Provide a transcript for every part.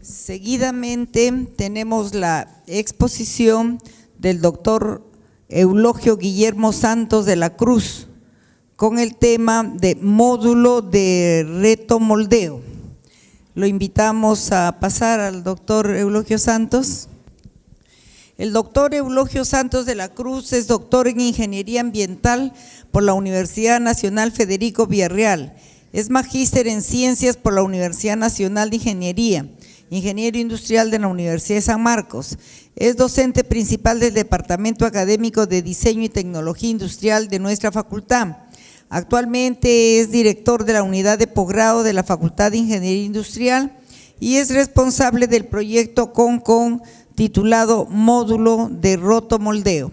Seguidamente tenemos la exposición del doctor Eulogio Guillermo Santos de la Cruz con el tema de módulo de rotomoldeo. Lo invitamos a pasar al doctor Eulogio Santos. El doctor Eulogio Santos de la Cruz es doctor en Ingeniería Ambiental por la Universidad Nacional Federico Villarreal. Es magíster en Ciencias por la Universidad Nacional de Ingeniería, ingeniero industrial de la Universidad de San Marcos. Es docente principal del Departamento Académico de Diseño y Tecnología Industrial de nuestra facultad. Actualmente es director de la unidad de posgrado de la Facultad de Ingeniería Industrial y es responsable del proyecto CONCON titulado Módulo de Rotomoldeo.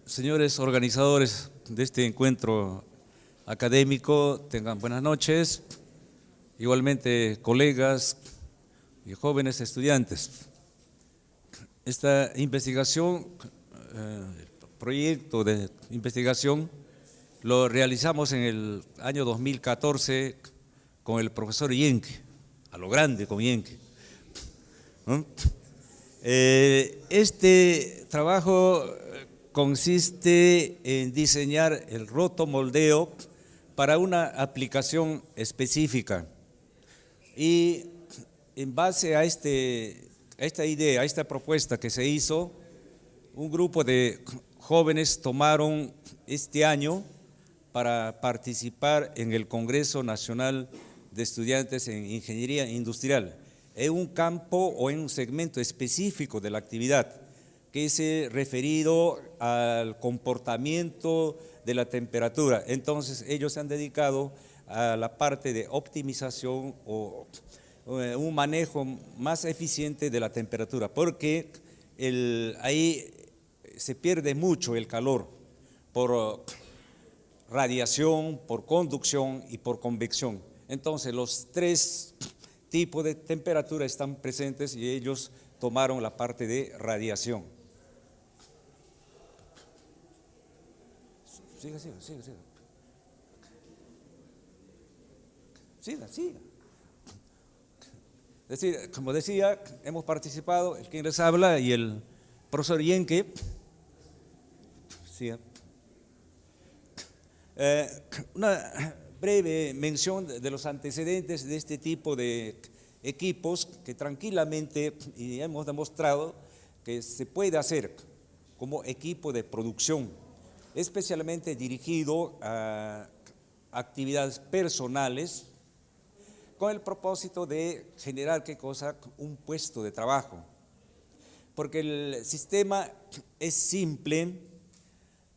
Señores organizadores de este encuentro académico, tengan buenas noches. Igualmente, colegas y jóvenes estudiantes. Esta investigación, proyecto de investigación, lo realizamos en el año 2014 con el profesor Yenque, a lo grande con Yenque. Este trabajo consiste en diseñar el rotomoldeo para una aplicación específica. Y en base a esta idea, a esta propuesta que se hizo, un grupo de jóvenes tomaron este año para participar en el Congreso Nacional de Estudiantes en Ingeniería Industrial, en un campo o en un segmento específico de la actividad, que es referido al comportamiento de la temperatura. Entonces, ellos se han dedicado a la parte de optimización o un manejo más eficiente de la temperatura, porque ahí se pierde mucho el calor por radiación, por conducción y por convección. Entonces, los tres tipos de temperatura están presentes y ellos tomaron la parte de radiación. Siga. Siga. Es decir, como decía, hemos participado, el quien les habla y el profesor Yenque. Siga. Una breve mención de los antecedentes de este tipo de equipos que tranquilamente, y hemos demostrado que se puede hacer como equipo de producción, especialmente dirigido a actividades personales, con el propósito de generar, ¿qué cosa? Un puesto de trabajo. Porque el sistema es simple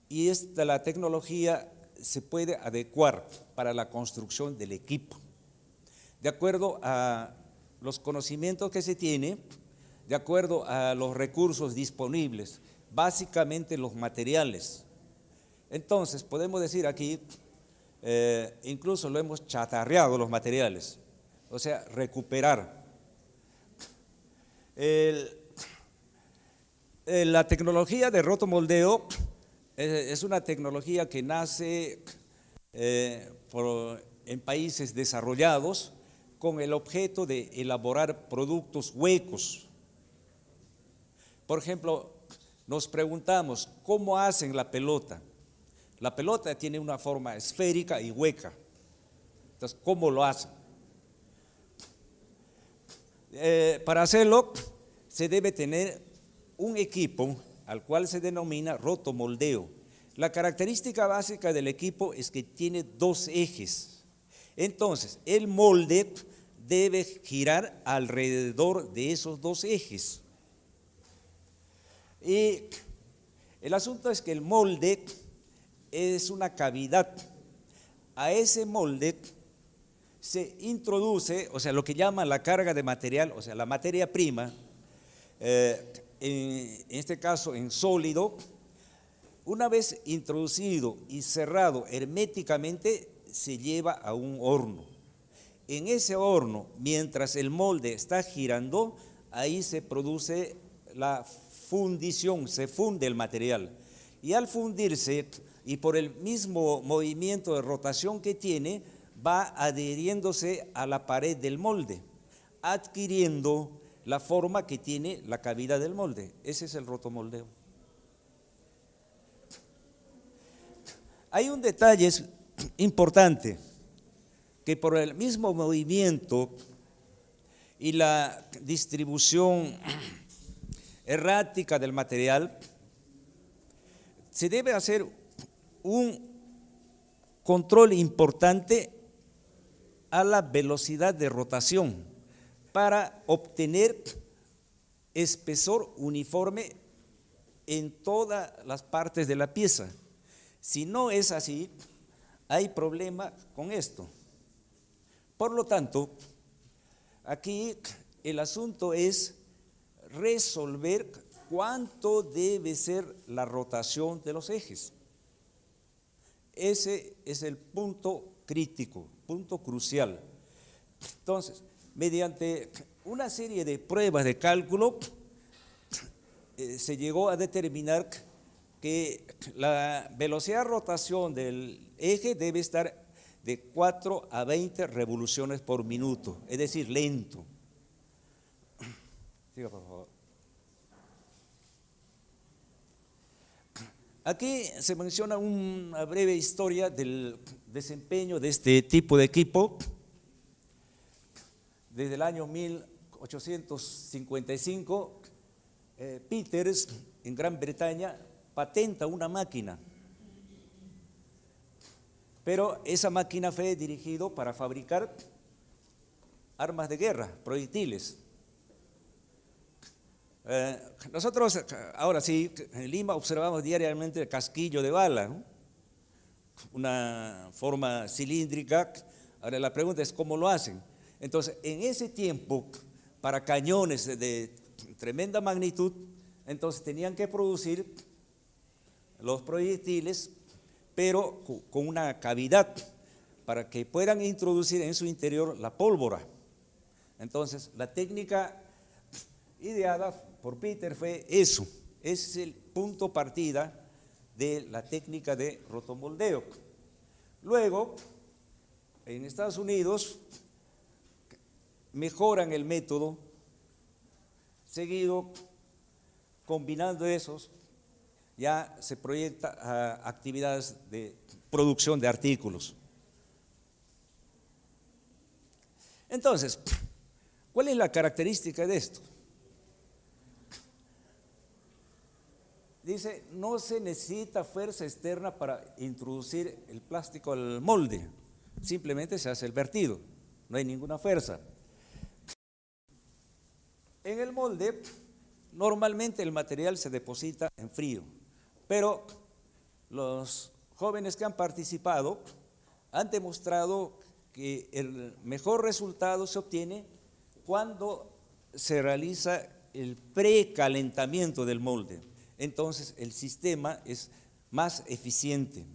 y la tecnología se puede adecuar para la construcción del equipo, de acuerdo a los conocimientos que se tiene, de acuerdo a los recursos disponibles, básicamente los materiales. Entonces, podemos decir aquí, incluso lo hemos chatarreado los materiales, o sea, recuperar. La tecnología de rotomoldeo es una tecnología que nace en países desarrollados con el objeto de elaborar productos huecos. Por ejemplo, nos preguntamos, ¿cómo hacen la pelota? La pelota tiene una forma esférica y hueca. Entonces, ¿cómo lo hacen? Para hacerlo, se debe tener un equipo al cual se denomina rotomoldeo. La característica básica del equipo es que tiene dos ejes. Entonces, el molde debe girar alrededor de esos dos ejes. Y el asunto es que el molde es una cavidad. A ese molde se introduce, o sea, lo que llaman la carga de material, o sea, la materia prima, en este caso en sólido. Una vez introducido y cerrado herméticamente, se lleva a un horno. En ese horno, mientras el molde está girando, ahí se produce la fundición, se funde el material. Y al fundirse, y por el mismo movimiento de rotación que tiene, va adhiriéndose a la pared del molde, adquiriendo la forma que tiene la cavidad del molde. Ese es el rotomoldeo. Hay un detalle importante, que por el mismo movimiento y la distribución errática del material, se debe hacer un control importante a la velocidad de rotación para obtener espesor uniforme en todas las partes de la pieza. Si no es así, hay problema con esto. Por lo tanto, aquí el asunto es resolver cuánto debe ser la rotación de los ejes. Ese es el punto crítico, punto crucial. Entonces, mediante una serie de pruebas de cálculo, se llegó a determinar que la velocidad de rotación del eje debe estar de 4 a 20 revoluciones por minuto, es decir, lento. Siga, por favor. Aquí se menciona una breve historia del desempeño de este tipo de equipo. Desde el año 1855, Peters, en Gran Bretaña, patenta una máquina, pero esa máquina fue dirigida para fabricar armas de guerra, proyectiles. Nosotros ahora sí, en Lima observamos diariamente el casquillo de bala, ¿no? Una forma cilíndrica. Ahora la pregunta es ¿cómo lo hacen? Entonces, en ese tiempo, para cañones de tremenda magnitud, entonces tenían que producir los proyectiles, pero con una cavidad para que puedan introducir en su interior la pólvora. Entonces, la técnica ideada por Peter fue eso. Ese es el punto partida de la técnica de rotomoldeo. Luego, en Estados Unidos, mejoran el método, seguido combinando esos, ya se proyecta a actividades de producción de artículos. Entonces, ¿cuál es la característica de esto? Dice, no se necesita fuerza externa para introducir el plástico al molde, simplemente se hace el vertido, no hay ninguna fuerza. En el molde, normalmente el material se deposita en frío, pero los jóvenes que han participado han demostrado que el mejor resultado se obtiene cuando se realiza el precalentamiento del molde. Entonces el sistema es más eficiente,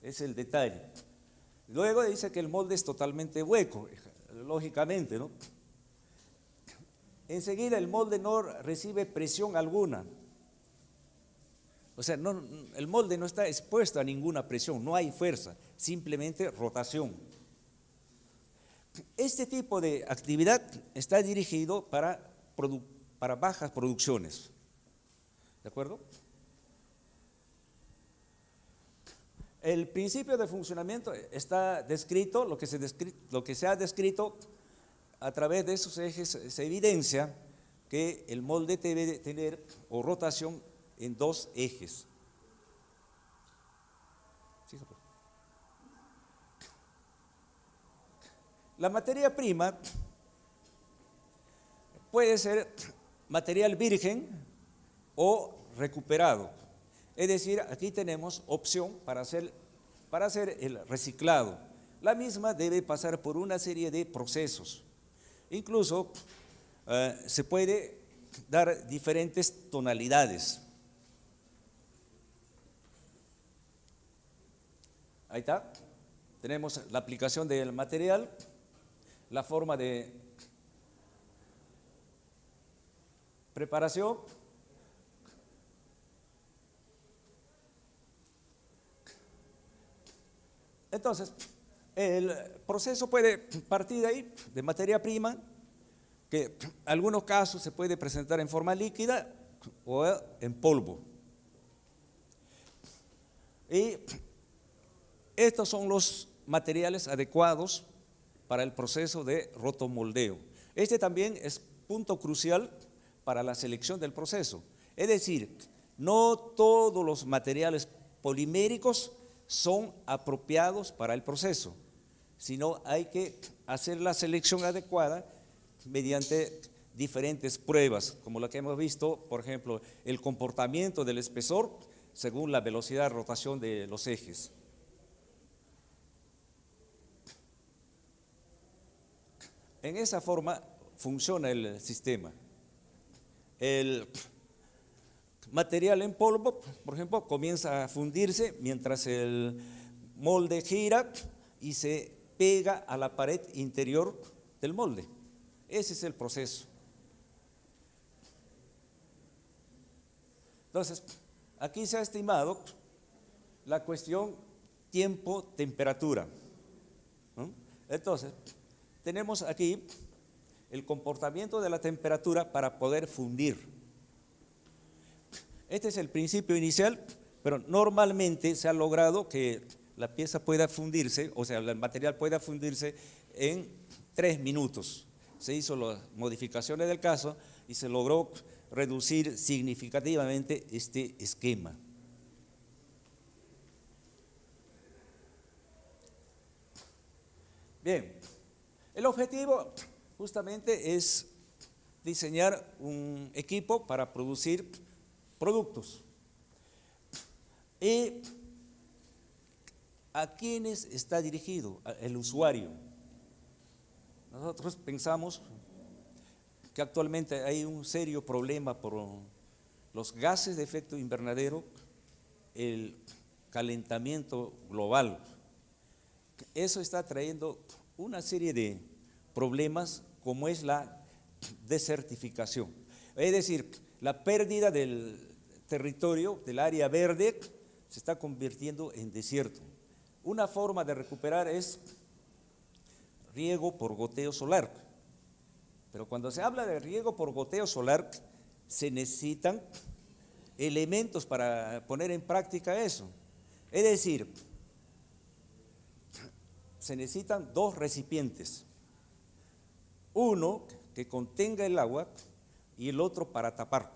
es el detalle. Luego dice que el molde es totalmente hueco, lógicamente, ¿no? Enseguida el molde no recibe presión alguna. O sea, el molde no está expuesto a ninguna presión, no hay fuerza, simplemente rotación. Este tipo de actividad está dirigido para bajas producciones. ¿De acuerdo? El principio de funcionamiento está descrito, lo que se ha descrito a través de esos ejes se evidencia que el molde debe tener o rotación en 2 ejes. La materia prima puede ser material virgen o recuperado. Es decir, aquí tenemos opción para hacer el reciclado. La misma debe pasar por una serie de procesos. Incluso se puede dar diferentes tonalidades. Ahí está. Tenemos la aplicación del material, la forma de preparación. Entonces, El proceso puede partir de ahí, de materia prima, que en algunos casos se puede presentar en forma líquida o en polvo. Y estos son los materiales adecuados para el proceso de rotomoldeo. Este también es punto crucial para la selección del proceso. Es decir, no todos los materiales poliméricos son apropiados para el proceso, sino hay que hacer la selección adecuada mediante diferentes pruebas, como la que hemos visto, por ejemplo, el comportamiento del espesor según la velocidad de rotación de los ejes. En esa forma funciona el sistema. El material en polvo, por ejemplo, comienza a fundirse mientras el molde gira y se pega a la pared interior del molde. Ese es el proceso. Entonces, aquí se ha estimado la cuestión tiempo-temperatura, ¿no? Entonces, tenemos aquí el comportamiento de la temperatura para poder fundir. Este es el principio inicial, pero normalmente se ha logrado que la pieza pueda fundirse, o sea, el material pueda fundirse en 3 minutos. Se hizo las modificaciones del caso y se logró reducir significativamente este esquema. Bien, el objetivo justamente es diseñar un equipo para producir productos. ¿Y a quiénes está dirigido? El usuario. Nosotros pensamos que actualmente hay un serio problema por los gases de efecto invernadero, el calentamiento global. Eso está trayendo una serie de problemas como es la desertificación. Es decir, la pérdida del territorio, del área verde, se está convirtiendo en desierto. Una forma de recuperar es riego por goteo solar. Pero cuando se habla de riego por goteo solar, se necesitan elementos para poner en práctica eso. Es decir, se necesitan 2 recipientes. Uno que contenga el agua y el otro para tapar.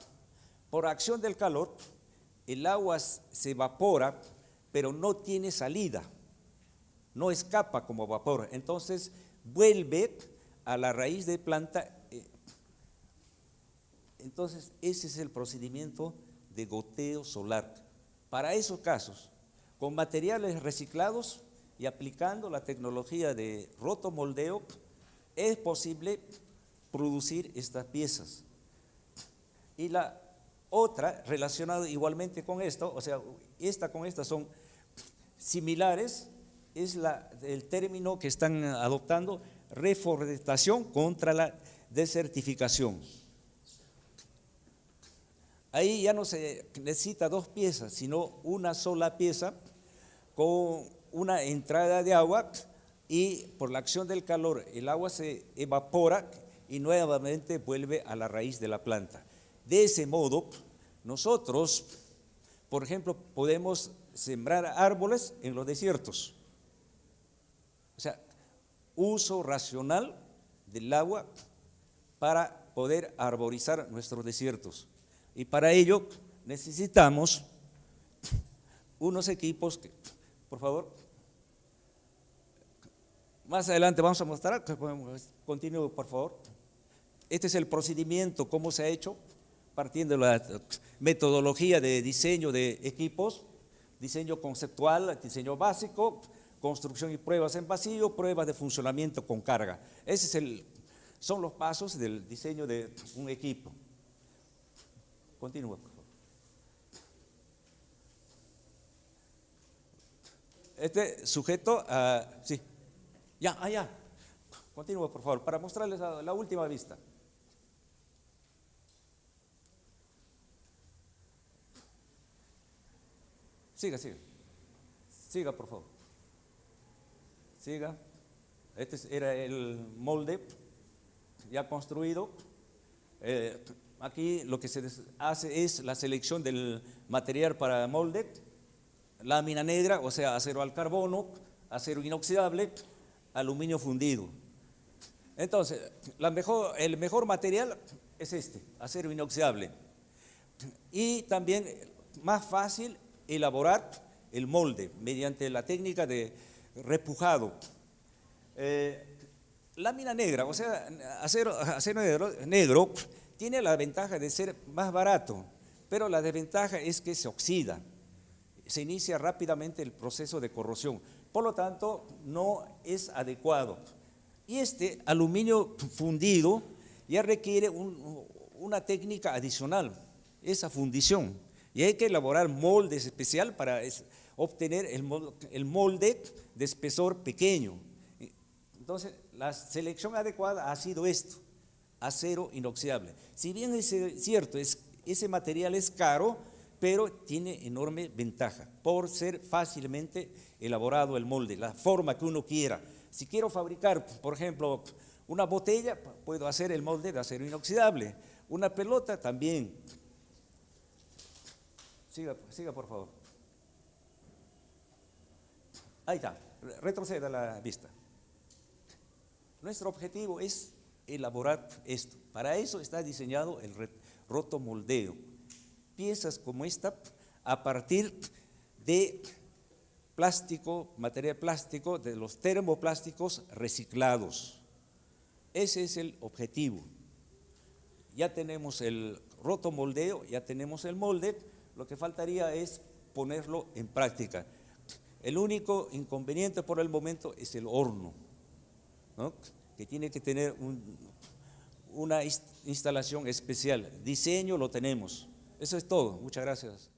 Por acción del calor, el agua se evapora, pero no tiene salida, no escapa como vapor. Entonces, vuelve a la raíz de planta. Entonces, ese es el procedimiento de goteo solar. Para esos casos, con materiales reciclados y aplicando la tecnología de rotomoldeo, es posible producir estas piezas. Y la otra, relacionada igualmente con esto, o sea, esta con esta son similares, es el término que están adoptando, reforestación contra la desertificación. Ahí ya no se necesita 2 piezas, sino una sola pieza con una entrada de agua y por la acción del calor el agua se evapora y nuevamente vuelve a la raíz de la planta. De ese modo, nosotros, por ejemplo, podemos sembrar árboles en los desiertos. O sea, uso racional del agua para poder arborizar nuestros desiertos. Y para ello necesitamos unos equipos que, por favor, más adelante vamos a mostrar, continúe por favor. Este es el procedimiento, cómo se ha hecho, partiendo de la metodología de diseño de equipos, diseño conceptual, diseño básico, construcción y pruebas en vacío, pruebas de funcionamiento con carga. Son los pasos del diseño de un equipo. Continúa, por favor. Este sujeto, sí, ya, continúa, por favor, para mostrarles la última vista. Siga, por favor. Siga. Este era el molde ya construido. Aquí lo que se hace es la selección del material para molde, lámina negra, o sea, acero al carbono, acero inoxidable, aluminio fundido. Entonces, el mejor material es este, acero inoxidable. Y también más fácil elaborar el molde mediante la técnica de repujado. Lámina negra, o sea, acero negro, tiene la ventaja de ser más barato, pero la desventaja es que se oxida, se inicia rápidamente el proceso de corrosión, por lo tanto no es adecuado. Y este aluminio fundido ya requiere una técnica adicional, esa fundición, y hay que elaborar moldes especial para obtener el molde de espesor pequeño. Entonces, la selección adecuada ha sido esto, acero inoxidable. Si bien es cierto, ese material es caro, pero tiene enorme ventaja por ser fácilmente elaborado el molde, la forma que uno quiera. Si quiero fabricar, por ejemplo, una botella, puedo hacer el molde de acero inoxidable. Una pelota también. Siga por favor. Ahí está, retroceda la vista. Nuestro objetivo es elaborar esto. Para eso está diseñado el rotomoldeo. Piezas como esta a partir de plástico, material plástico, de los termoplásticos reciclados. Ese es el objetivo. Ya tenemos el rotomoldeo, ya tenemos el molde, lo que faltaría es ponerlo en práctica. El único inconveniente por el momento es el horno, ¿no? Que tiene que tener una instalación especial. Diseño lo tenemos. Eso es todo. Muchas gracias.